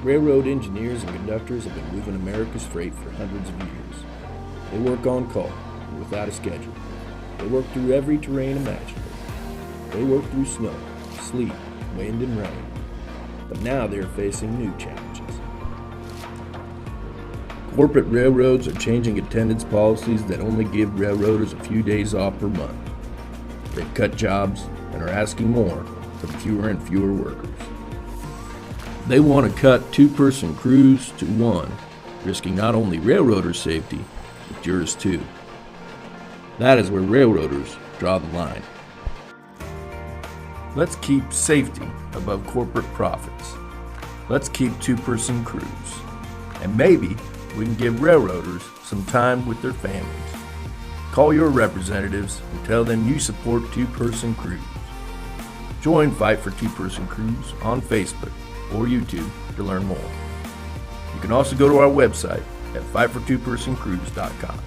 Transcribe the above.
Railroad engineers and conductors have been moving America's freight for hundreds of years. They work on call and without a schedule. They work through every terrain imaginable. They work through snow, sleet, wind, and rain. But now they are facing new challenges. Corporate railroads are changing attendance policies that only give railroaders a few days off per month. They've cut jobs and are asking more from fewer and fewer workers. They want to cut two-person crews to one, risking not only railroader safety, but yours too. That is where railroaders draw the line. Let's keep safety above corporate profits. Let's keep two-person crews. And maybe we can give railroaders some time with their families. Call your representatives and tell them you support two-person crews. Join Fight for Two-Person Crews on Facebook or YouTube to learn more. You can also go to our website at fightfortwopersoncrews.com.